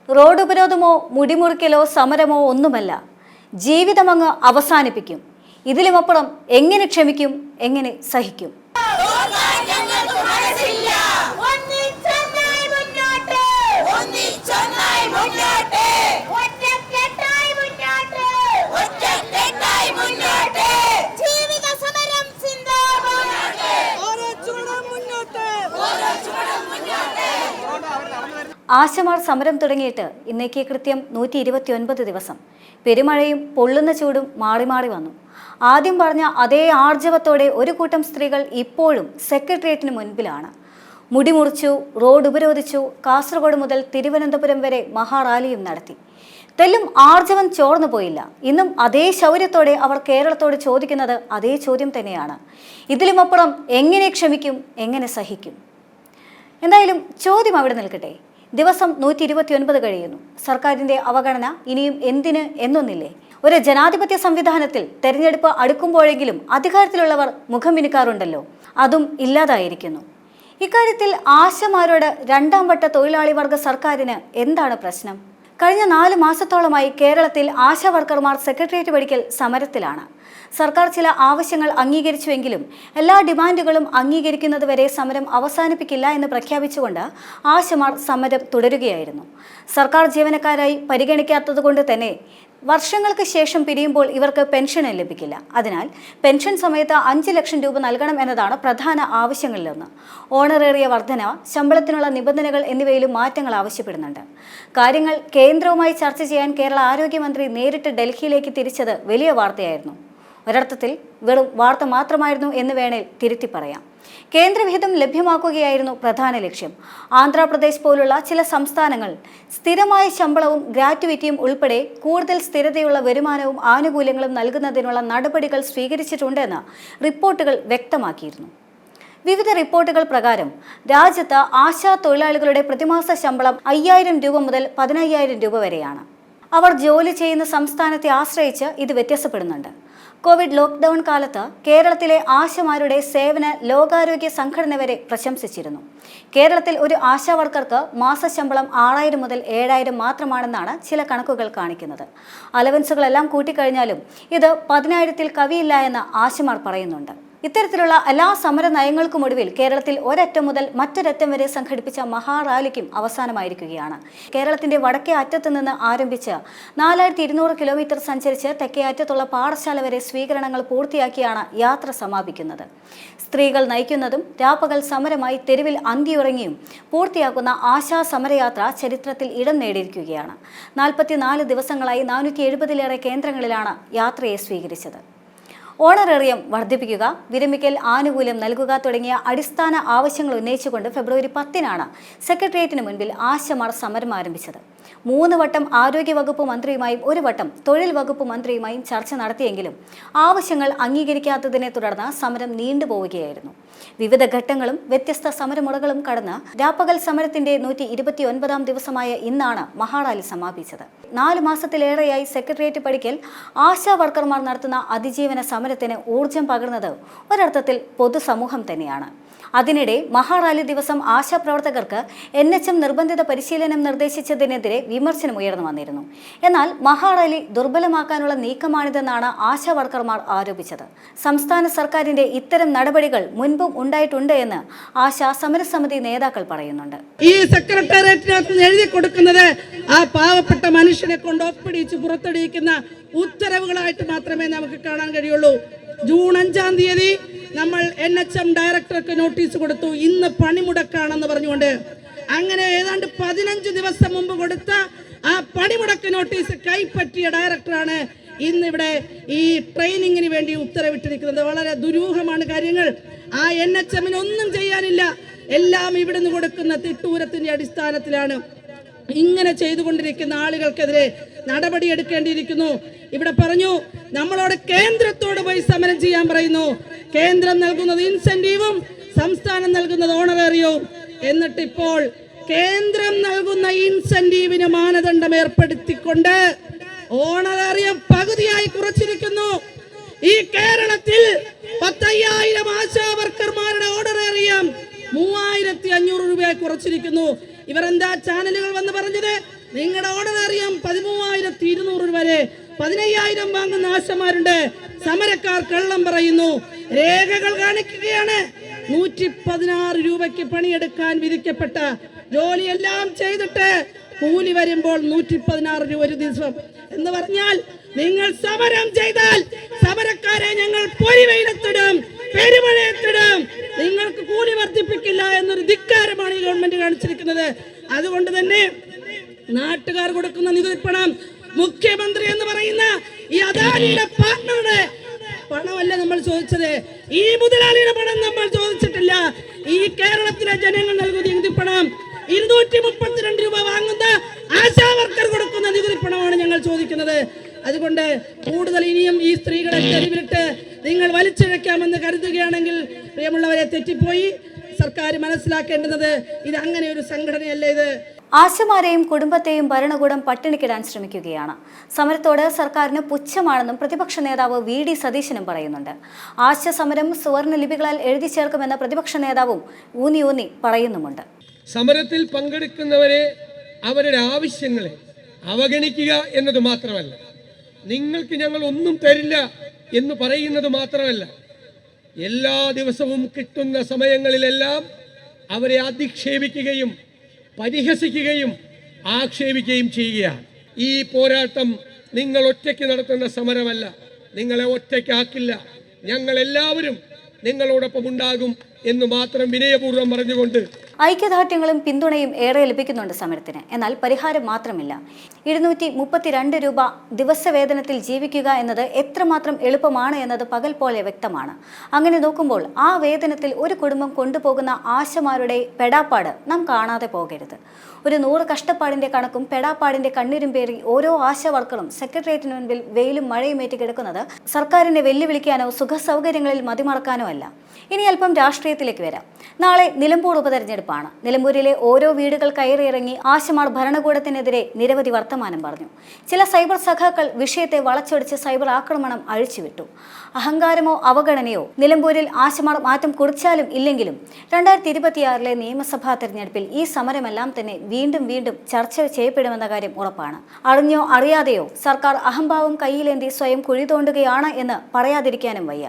Road ഉപരോധമോ മുടിമുറിക്കലോ സമരമോ ഒന്നുമല്ല. ജീവിതമങ്ങ് അവസാനിപ്പിക്കും. ഇതിലുമപ്പുറം എങ്ങനെ ക്ഷമിക്കും, എങ്ങനെ സഹിക്കും? ആശമാർ സമരം തുടങ്ങിയിട്ട് ഇന്നേക്ക് കൃത്യം 129 ദിവസം. പെരുമഴയും പൊള്ളുന്ന ചൂടും മാറി മാറി വന്നു. ആദ്യം പറഞ്ഞ അതേ ആർജവത്തോടെ ഒരു കൂട്ടം സ്ത്രീകൾ ഇപ്പോഴും സെക്രട്ടേറിയറ്റിന് മുൻപിലാണ്. മുടിമുറിച്ചു, റോഡ് ഉപരോധിച്ചു, കാസർഗോഡ് മുതൽ തിരുവനന്തപുരം വരെ മഹാറാലിയും നടത്തി. തെല്ലും ആർജവം ചോർന്നു പോയില്ല. ഇന്നും അതേ ശൗര്യത്തോടെ അവർ കേരളത്തോട് ചോദിക്കുന്നത് അതേ ചോദ്യം തന്നെയാണ്. ഇതിലുമപ്പുറം എങ്ങനെ ക്ഷമിക്കും, എങ്ങനെ സഹിക്കും? എന്തായാലും ചോദ്യം അവിടെ നിൽക്കട്ടെ. ദിവസം 129 കഴിയുന്നു. സർക്കാരിന്റെ അവഗണന ഇനിയും എന്തിന് എന്നൊന്നില്ലേ? ഒരു ജനാധിപത്യ സംവിധാനത്തിൽ തെരഞ്ഞെടുപ്പ് അടുക്കുമ്പോഴെങ്കിലും അധികാരത്തിലുള്ളവർ മുഖം മിനുക്കാറുണ്ടല്ലോ, അതും ഇല്ലാതായിരിക്കുന്നു. ഇക്കാര്യത്തിൽ ആശമാരോട് രണ്ടാം വട്ട തൊഴിലാളി വർഗ സർക്കാരിന് എന്താണ് പ്രശ്നം? കഴിഞ്ഞ 4 മാസത്തോളമായി കേരളത്തിൽ ആശാ വർക്കർമാർ സെക്രട്ടേറിയറ്റ് പടിക്കൽ സമരത്തിലാണ്. സർക്കാർ ചില ആവശ്യങ്ങൾ അംഗീകരിച്ചുവെങ്കിലും എല്ലാ ഡിമാൻഡുകളും അംഗീകരിക്കുന്നതുവരെ സമരം അവസാനിപ്പിക്കില്ല എന്ന് പ്രഖ്യാപിച്ചുകൊണ്ട് ആശമാർ സമരം തുടരുകയായിരുന്നു. സർക്കാർ ജീവനക്കാരായി പരിഗണിക്കാത്തതുകൊണ്ട് തന്നെ വർഷങ്ങൾക്ക് ശേഷം പിരിയുമ്പോൾ ഇവർക്ക് പെൻഷൻ ലഭിക്കില്ല. അതിനാൽ പെൻഷൻ സമയത്ത് 5 ലക്ഷം രൂപ നൽകണം എന്നതാണ് പ്രധാന ആവശ്യങ്ങളിലൊന്ന്. ഓണറേറിയ വർധന, ശമ്പളത്തിനുള്ള നിബന്ധനകൾ എന്നിവയിലും മാറ്റങ്ങൾ ആവശ്യപ്പെടുന്നുണ്ട്. കാര്യങ്ങൾ കേന്ദ്രവുമായി ചർച്ച ചെയ്യാൻ കേരള ആരോഗ്യമന്ത്രി നേരിട്ട് ഡൽഹിയിലേക്ക് തിരിച്ചത് വലിയ വാർത്തയായിരുന്നു. ഒരർത്ഥത്തിൽ വെറും വാർത്ത മാത്രമായിരുന്നു എന്ന് വേണേൽ തിരുത്തി പറയാം. കേന്ദ്രവിഹിതം ലഭ്യമാക്കുകയായിരുന്നു പ്രധാന ലക്ഷ്യം. ആന്ധ്രാപ്രദേശ് പോലുള്ള ചില സംസ്ഥാനങ്ങൾ സ്ഥിരമായ ശമ്പളവും ഗ്രാറ്റുവിറ്റിയും ഉൾപ്പെടെ കൂടുതൽ സ്ഥിരതയുള്ള വരുമാനവും ആനുകൂല്യങ്ങളും നൽകുന്നതിനുള്ള നടപടികൾ സ്വീകരിച്ചിട്ടുണ്ടെന്ന് റിപ്പോർട്ടുകൾ വ്യക്തമാക്കിയിരുന്നു. വിവിധ റിപ്പോർട്ടുകൾ പ്രകാരം രാജ്യത്ത് ആശാ തൊഴിലാളികളുടെ പ്രതിമാസ ശമ്പളം 5000 രൂപ മുതൽ 15000 രൂപ വരെയാണ്. അവർ ജോലി ചെയ്യുന്ന സംസ്ഥാനത്തെ ആശ്രയിച്ച് ഇത് വ്യത്യാസപ്പെടുന്നുണ്ട്. കോവിഡ് ലോക്ക്ഡൌൺ കാലത്ത് കേരളത്തിലെ ആശമാരുടെ സേവന ലോകാരോഗ്യ സംഘടന വരെ പ്രശംസിച്ചിരുന്നു. കേരളത്തിൽ ഒരു ആശാ വർക്കർക്ക് മാസശമ്പളം 6000 മുതൽ 7000 മാത്രമാണെന്നാണ് ചില കണക്കുകൾ കാണിക്കുന്നത്. അലവൻസുകളെല്ലാം കൂട്ടിക്കഴിഞ്ഞാലും ഇത് 10000-ൽ കവിയില്ല എന്ന് ആശമാർ പറയുന്നുണ്ട്. ഇത്തരത്തിലുള്ള എല്ലാ സമര നയങ്ങൾക്കുമൊടുവിൽ കേരളത്തിൽ ഒരറ്റം മുതൽ മറ്റൊരറ്റം വരെ സംഘടിപ്പിച്ച മഹാറാലിക്കും അവസാനമായിരിക്കുകയാണ്. കേരളത്തിന്റെ വടക്കേ അറ്റത്ത് നിന്ന് ആരംഭിച്ച് 4200 കിലോമീറ്റർ സഞ്ചരിച്ച് തെക്കേ അറ്റത്തുള്ള പാഠശാല വരെ സ്വീകരണങ്ങൾ പൂർത്തിയാക്കിയാണ് യാത്ര സമാപിക്കുന്നത്. സ്ത്രീകൾ നയിക്കുന്നതും രാപ്പകൽ സമരമായി തെരുവിൽ അന്തിയുറങ്ങിയും പൂർത്തിയാക്കുന്ന ആശാ സമരയാത്ര ചരിത്രത്തിൽ ഇടം നേടിയിരിക്കുകയാണ്. 44 ദിവസങ്ങളായി 470-ലേറെ കേന്ദ്രങ്ങളിലാണ് യാത്രയെ സ്വീകരിച്ചത്. ഓണറേറിയം വർദ്ധിപ്പിക്കുക, വിരമിക്കൽ ആനുകൂല്യം നൽകുക തുടങ്ങിയ അടിസ്ഥാന ആവശ്യങ്ങൾ ഉന്നയിച്ചുകൊണ്ട് ഫെബ്രുവരി 10-നാണ് സെക്രട്ടേറിയറ്റിന് മുൻപിൽ ആശമാർ സമരം ആരംഭിച്ചത്. 3 വട്ടം ആരോഗ്യവകുപ്പ് മന്ത്രിയുമായും 1 വട്ടം തൊഴിൽ വകുപ്പ് മന്ത്രിയുമായും ചർച്ച നടത്തിയെങ്കിലും ആവശ്യങ്ങൾ അംഗീകരിക്കാത്തതിനെ തുടർന്ന് സമരം നീണ്ടുപോവുകയായിരുന്നു. വിവിധ ഘട്ടങ്ങളും വ്യത്യസ്ത സമരമുറകളും കടന്ന് രാപ്പകൽ സമരത്തിന്റെ 129-ാം ദിവസമായ ഇന്നാണ് മഹാറാലി സമാപിച്ചത്. 4 മാസത്തിലേറെയായി സെക്രട്ടേറിയറ്റ് പടിക്കൽ ആശാ വർക്കർമാർ നടത്തുന്ന അതിജീവന സമരത്തിന് ഊർജം പകർന്നത് ഒരർത്ഥത്തിൽ പൊതുസമൂഹം തന്നെയാണ്. അതിനിടെ മഹാറാലി ദിവസം ആശാപ്രവർത്തകർക്ക് NHM നിർബന്ധിത പരിശീലനം നിർദ്ദേശിച്ചതിനെതിരെ വിമർശനം ഉയർന്നു വന്നിരുന്നു. എന്നാൽ മഹാറാലി ദുർബലമാക്കാനുള്ള നീക്കമാണിതെന്നാണ് ആശാ വർക്കർമാർ ആരോപിച്ചത്. സംസ്ഥാന സർക്കാരിന്റെ ഇത്തരം നടപടികൾ മുൻപും ഉണ്ടായിട്ടുണ്ട് എന്ന് ആശാ സമരസമിതി നേതാക്കൾ പറയുന്നുണ്ട്. ഈ സെക്രട്ടേറിയറ്റിനകത്ത് എഴുതി കൊടുക്കുന്നത് ആ പാവപ്പെട്ട മനുഷ്യനെ കൊണ്ട് ഒപ്പിടിച്ച് പുറത്തെടുക്കുന്ന ഉത്തരവുകളായിട്ട് മാത്രമേ നമുക്ക് കാണാൻ കഴിയുള്ളൂ. ജൂൺ 5-ാം തീയതി നമ്മൾ NHM ഡയറക്ടർക്ക് നോട്ടീസ് കൊടുത്തു, ഇന്ന് പണിമുടക്കാണെന്ന് പറഞ്ഞുകൊണ്ട്. അങ്ങനെ ഏതാണ്ട് 15 ദിവസം മുമ്പ് കൊടുത്ത ആ പണിമുടക്ക് നോട്ടീസ് കൈപ്പറ്റിയ ഡയറക്ടറാണ് ഇന്നിവിടെ ഈ ട്രെയിനിങ്ങിന് വേണ്ടി ഉത്തരവിട്ടിരിക്കുന്നത്. വളരെ ദുരൂഹമാണ് കാര്യങ്ങൾ. ആ NHM-ന് ഒന്നും ചെയ്യാനില്ല. എല്ലാം ഇവിടുന്ന് കൊടുക്കുന്ന തിട്ടൂരത്തിന്റെ അടിസ്ഥാനത്തിലാണ്. ഇങ്ങനെ ചെയ്തുകൊണ്ടിരിക്കുന്ന ആളുകൾക്കെതിരെ നടപടിയെടുക്കേണ്ടിയിരിക്കുന്നു. ഇവിടെ പറഞ്ഞു, നമ്മളോട് കേന്ദ്രത്തോട് പോയി സമരം ചെയ്യാൻ പറയുന്നു. കേന്ദ്രം നൽകുന്നത് ഇൻസെന്റീവും സംസ്ഥാനം നൽകുന്നത് ഓണറേറിയവും. എന്നിട്ടിപ്പോൾ കേന്ദ്രം നൽകുന്ന ഇൻസെന്റീവിന് മാനദണ്ഡം ഏർപ്പെടുത്തിക്കൊണ്ട് ഓണറേറിയം പകുതിയായി കുറച്ചിരിക്കുന്നു. ഈ കേരളത്തിൽ 10,000 ആശാ വർക്കർമാരുടെ ഓണറേറിയം 3500 രൂപയായി കുറച്ചിരിക്കുന്നു. ഇവർ എന്താ ചാനലുകൾ വന്ന് പറഞ്ഞത്? നിങ്ങളുടെ ഓർഡർ അറിയാം, 13,200 വരെ 15,000 വാങ്ങുന്ന ആശമാരുണ്ട്. സമരക്കാർ കള്ളം പറയുന്നു, രേഖകൾ കാണിക്കുകയാണ്. 116 രൂപയ്ക്ക് പണിയെടുക്കാൻ വിധിക്കപ്പെട്ട ജോലിയെല്ലാം ചെയ്തിട്ട് കൂലി വരുമ്പോൾ 116 രൂപ ഒരു ദിവസം എന്ന് പറഞ്ഞാൽ, നിങ്ങൾ സമരം ചെയ്താൽ സമരക്കാരെ ഞങ്ങൾ പൊരിവെയിലത്തിടും, പെരുമഴയത്തിടും, നിങ്ങൾക്ക് കൂലി വർദ്ധിപ്പിക്കില്ല എന്നൊരു ധിക്കാരമാണ് ഈ ഗവൺമെന്റ് കാണിച്ചിരിക്കുന്നത്. അതുകൊണ്ട് തന്നെ നാട്ടുകാർ കൊടുക്കുന്ന നികുതി പണം മുഖ്യമന്ത്രി എന്ന് പറയുന്ന ഈ അദാനിയുടെ പാർട്ണറുടെ പണമല്ല നമ്മൾ ചോദിച്ചത്, ഈ മുതലാളിയുടെ പണം നമ്മൾ ചോദിച്ചിട്ടില്ല. ഈ കേരളത്തിലെ ജനങ്ങൾ നൽകുന്ന നികുതി പണം 232 രൂപ വാങ്ങുന്ന ആശാ വർക്കർ കൊടുക്കുന്ന നികുതി പണമാണ് ഞങ്ങൾ ചോദിക്കുന്നത്. അതുകൊണ്ട് കൂടുതൽ ഇനിയും ഈ സ്ത്രീകളെ തെരുവിലിട്ട് നിങ്ങൾ വലിച്ചിഴക്കാമെന്ന് കരുതുകയാണെങ്കിൽ പ്രിയമുള്ളവരെ, തെറ്റിപ്പോയി. സർക്കാർ മനസ്സിലാക്കേണ്ടുന്നത് ഇത് അങ്ങനെ ഒരു സംഘടനയല്ല. ഇത് ആശമാരെയും കുടുംബത്തെയും ഭരണകൂടം പട്ടിണിക്കിടാൻ ശ്രമിക്കുകയാണ്. സമരത്തോട് സർക്കാരിന് പുച്ഛമാണെന്നും പ്രതിപക്ഷ നേതാവ് VD സതീശനും പറയുന്നുണ്ട്. ആശ സമരം സുവർണ ലിപികളാൽ എഴുതി ചേർക്കുമെന്ന പ്രതിപക്ഷ നേതാവും ഊന്നി പറയുന്നുമുണ്ട്. സമരത്തിൽ പങ്കെടുക്കുന്നവരെ, അവരുടെ ആവശ്യങ്ങളെ അവഗണിക്കുക എന്നത് മാത്രമല്ല, നിങ്ങൾക്ക് ഞങ്ങൾ ഒന്നും തരില്ല എന്ന് പറയുന്നത് മാത്രമല്ല, എല്ലാ ദിവസവും കിട്ടുന്ന സമയങ്ങളിലെല്ലാം അവരെ അധിക്ഷേപിക്കുകയും പരിഹസിക്കുകയും ആക്ഷേപിക്കുകയും ചെയ്യുകയാണ്. ഈ പോരാട്ടം നിങ്ങൾ ഒറ്റയ്ക്ക് നടത്തുന്ന സമരമല്ല, നിങ്ങളെ ഒറ്റയ്ക്കാക്കില്ല, ഞങ്ങളെല്ലാവരും നിങ്ങളോടൊപ്പം ഉണ്ടാകും എന്ന് മാത്രം വിനയപൂർവ്വം പറഞ്ഞുകൊണ്ട് ഐക്യദാർഢ്യങ്ങളും പിന്തുണയും ഏറെ ലഭിക്കുന്നുണ്ട് സമരത്തിന്. എന്നാൽ പരിഹാരം മാത്രമില്ല. 232 രൂപ ദിവസവേതനത്തിൽ ജീവിക്കുക എന്നത് എത്രമാത്രം എളുപ്പമാണ് എന്നത് പകൽ പോലെ വ്യക്തമാണ്. അങ്ങനെ നോക്കുമ്പോൾ ആ വേതനത്തിൽ ഒരു കുടുംബം കൊണ്ടുപോകുന്ന ആശമാരുടെ പെടാപ്പാട് നാം കാണാതെ പോകരുത്. ഒരു 100 കഷ്ടപ്പാടിന്റെ കണക്കും പെടാപ്പാടിന്റെ കണ്ണീരും പേറി ഓരോ ആശാ വർക്കറും സെക്രട്ടേറിയറ്റിന് മുൻപിൽ വെയിലും മഴയും ഏറ്റ് കിടക്കുന്നത് സർക്കാരിനെ വെല്ലുവിളിക്കാനോ സുഖ സൗകര്യങ്ങളിൽ മതിമറക്കാനോ അല്ല. ഇനി അല്പം രാഷ്ട്രീയത്തിലേക്ക് വരാം. നാളെ നിലമ്പൂർ ഉപതെരഞ്ഞെടുപ്പാണ്. നിലമ്പൂരിലെ ഓരോ വീടുകൾ കയറിയിറങ്ങി ആശമാർ ഭരണകൂടത്തിനെതിരെ നിരവധി വർത്തമാനം പറഞ്ഞു. ചില സൈബർ സഖാക്കൾ വിഷയത്തെ വളച്ചൊടിച്ച് സൈബർ ആക്രമണം അഴിച്ചുവിട്ടു. അഹങ്കാരമോ അവഗണനയോ നിലമ്പൂരിൽ ആശമാർ മാറ്റം കുറിച്ചാലും ഇല്ലെങ്കിലും 2026 നിയമസഭാ തെരഞ്ഞെടുപ്പിൽ ഈ സമരമെല്ലാം തന്നെ വീണ്ടും ചർച്ച ചെയ്യപ്പെടുമെന്ന കാര്യം ഉറപ്പാണ്. അറിഞ്ഞോ അറിയാതെയോ സർക്കാർ അഹംഭാവം കയ്യിലേന്തി സ്വയം കുഴി തോണ്ടുകയാണ് എന്ന് പറയാതിരിക്കാനും വയ്യ.